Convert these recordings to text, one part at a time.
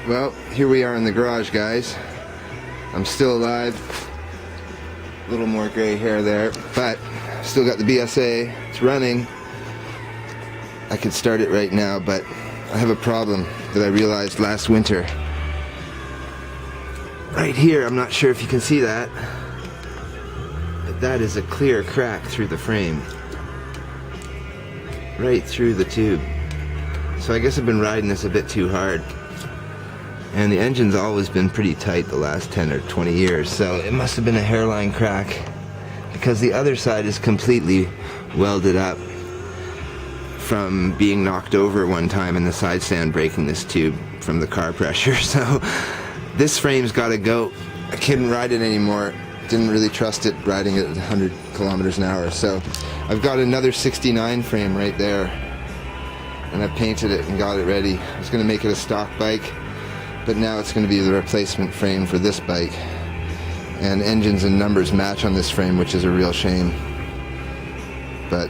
Well, here we are in the garage, guys. I'm still alive. A little more gray hair there, but still got the BSA. It's running. I could start it right now, but I have a problem that I realized last winter. Right here, I'm not sure if you can see that, but that is a clear crack through the frame. Right through the tube. So I guess I've been riding this a bit too hard. And the engine's always been pretty tight the last 10 or 20 years, so it must have been a hairline crack, because the other side is completely welded up from being knocked over one time and the side stand breaking this tube from the car pressure. So this frame's got to go. I couldn't ride it anymore. Didn't really trust it riding it at 100 kilometers an hour. So I've got another 69 frame right there, and I painted it and got it ready. I was going to make it a stock bike, but now it's going to be the replacement frame for this bike. And engines and numbers match on this frame, which is a real shame. But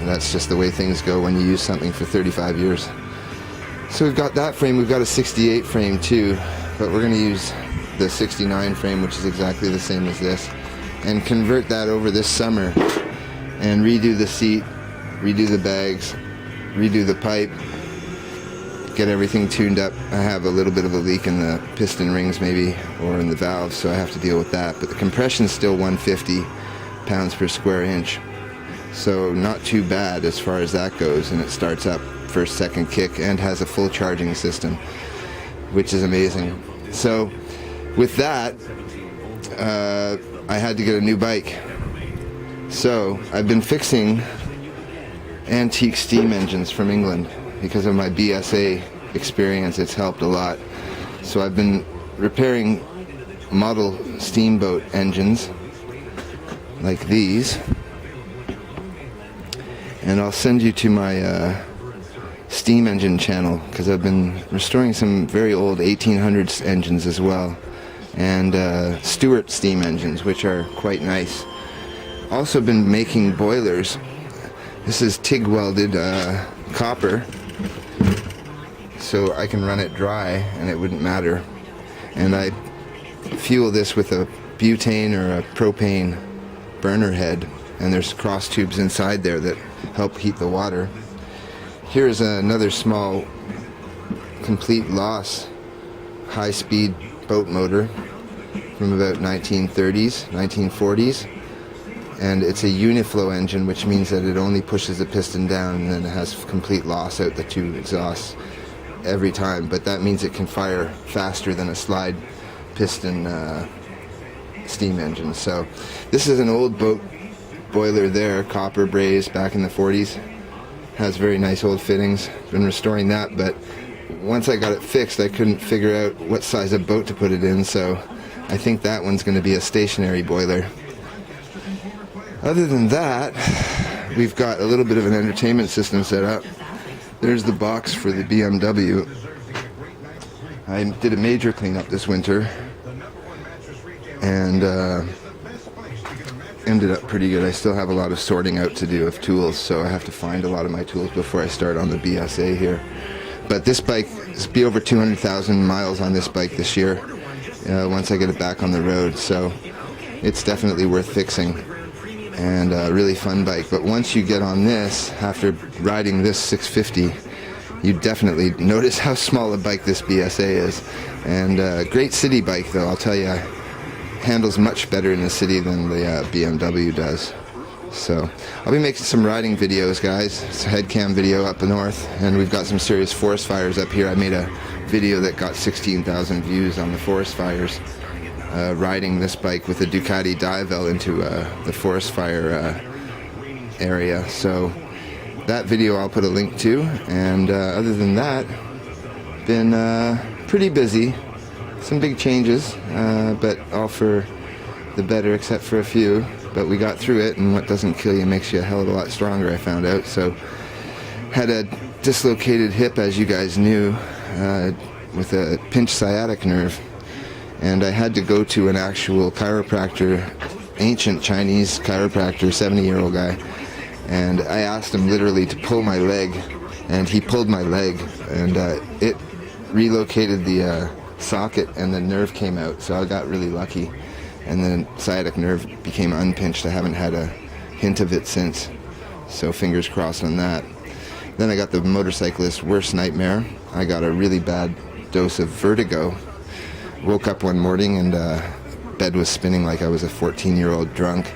that's just the way things go when you use something for 35 years. So we've got that frame. We've got a 68 frame too, but we're going to use the 69 frame, which is exactly the same as this, and convert that over this summer and redo the seat, redo the bags, redo the pipe, get everything tuned up. I have a little bit of a leak in the piston rings maybe, or in the valves, so I have to deal with that. But the compression's still 150 pounds per square inch, so not too bad as far as that goes, and it starts up first, second kick, and has a full charging system, which is amazing. So with that, I had to get a new bike. So I've been fixing antique steam engines from England. Because of my BSA experience, it's helped a lot. So I've been repairing model steamboat engines like these, and I'll send you to my steam engine channel, because I've been restoring some very old 1800s engines as well, and Stewart steam engines, which are quite nice. Also been making boilers. This is TIG welded copper, so I can run it dry and it wouldn't matter. And I fuel this with a butane or a propane burner head, and there's cross tubes inside there that help heat the water. Here's another small complete loss high-speed boat motor from about 1930s, 1940s, and it's a uniflow engine, which means that it only pushes the piston down and then it has complete loss out the two exhausts every time, but that means it can fire faster than a slide piston steam engine. So this is an old boat boiler there, copper brazed back in the 40s. Has very nice old fittings. Been restoring that, but once I got it fixed, I couldn't figure out what size of boat to put it in, so I think that one's going to be a stationary boiler. Other than that, we've got a little bit of an entertainment system set up. There's the box for the BMW. I did a major cleanup this winter, and ended up pretty good. I still have a lot of sorting out to do of tools, so I have to find a lot of my tools before I start on the BSA here. But this bike, it's be over 200,000 miles on this bike this year, once I get it back on the road, so it's definitely worth fixing. And a really fun bike. But once you get on this, after riding this 650, you definitely notice how small a bike this BSA is. And great city bike though, I'll tell you. Handles much better in the city than the BMW does. So I'll be making some riding videos, guys. It's a head cam video up north, and we've got some serious forest fires up here. I made a video that got 16,000 views on the forest fires. Riding this bike with a Ducati Diavel into the forest fire area. So that video I'll put a link to, and other than that, been pretty busy. Some big changes, but all for the better except for a few. But we got through it, and what doesn't kill you makes you a hell of a lot stronger, I found out. So had a dislocated hip, as you guys knew, with a pinched sciatic nerve. And I had to go to an actual chiropractor, ancient Chinese chiropractor, 70-year-old guy, and I asked him literally to pull my leg, and he pulled my leg, and it relocated the socket and the nerve came out, so I got really lucky. And the sciatic nerve became unpinched. I haven't had a hint of it since, so fingers crossed on that. Then I got the motorcyclist's worst nightmare. I got a really bad dose of vertigo. Woke up one morning and bed was spinning like I was a 14-year-old drunk,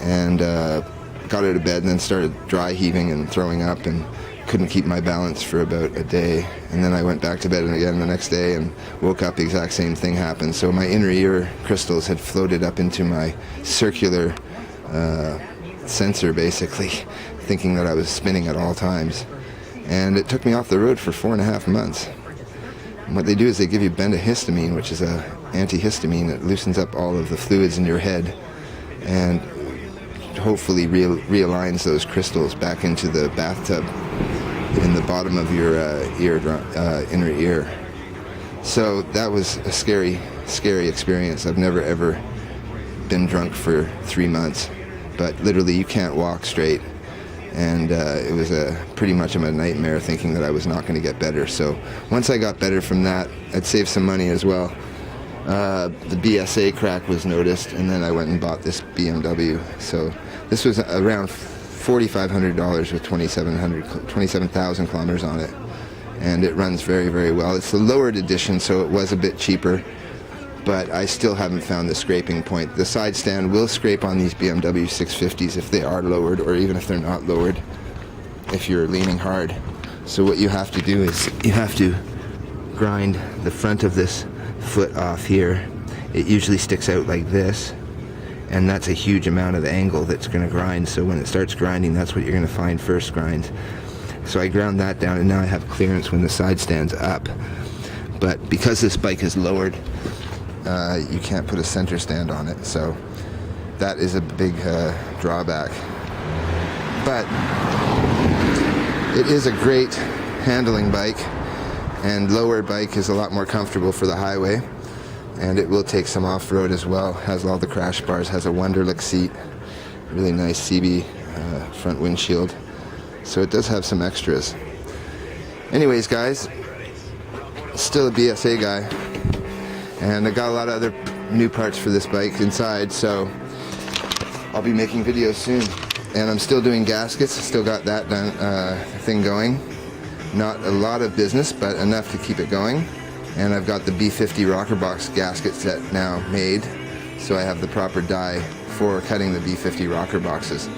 and got out of bed and then started dry heaving and throwing up and couldn't keep my balance for about a day. And then I went back to bed again the next day and woke up, the exact same thing happened. So my inner ear crystals had floated up into my circular sensor, basically, thinking that I was spinning at all times. And it took me off the road for 4.5 months. And what they do is they give you bendahistamine, which is a antihistamine that loosens up all of the fluids in your head and hopefully realigns those crystals back into the bathtub in the bottom of your inner ear. So that was a scary experience. I've never ever been drunk for 3 months, but literally you can't walk straight, and it was pretty much of a nightmare thinking that I was not going to get better. So once I got better from that, I'd saved some money as well. The BSA crack was noticed, and then I went and bought this BMW. So this was around $4,500 with 27,000 kilometers on it, and it runs very, very well. It's the lowered edition, so it was a bit cheaper, but I still haven't found the scraping point. The side stand will scrape on these BMW 650s if they are lowered, or even if they're not lowered, if you're leaning hard. So what you have to do is you have to grind the front of this foot off here. It usually sticks out like this, and that's a huge amount of angle that's going to grind. So when it starts grinding, that's what you're going to find first grinds. So I ground that down, and now I have clearance when the side stands up. But because this bike is lowered, you can't put a center stand on it, so that is a big drawback. But it is a great handling bike, and lowered bike is a lot more comfortable for the highway, and it will take some off-road as well. Has all the crash bars, has a Wonderlic seat, really nice CB front windshield, so it does have some extras. Anyways, guys, still a BSA guy, and I got a lot of other new parts for this bike inside, so I'll be making videos soon. And I'm still doing gaskets, still got that done, thing going. Not a lot of business, but enough to keep it going. And I've got the B50 rocker box gasket set now made, so I have the proper die for cutting the B50 rocker boxes.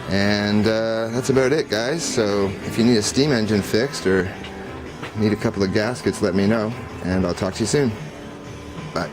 And that's about it, guys. So if you need a steam engine fixed or need a couple of gaskets, let me know, and I'll talk to you soon. Bye.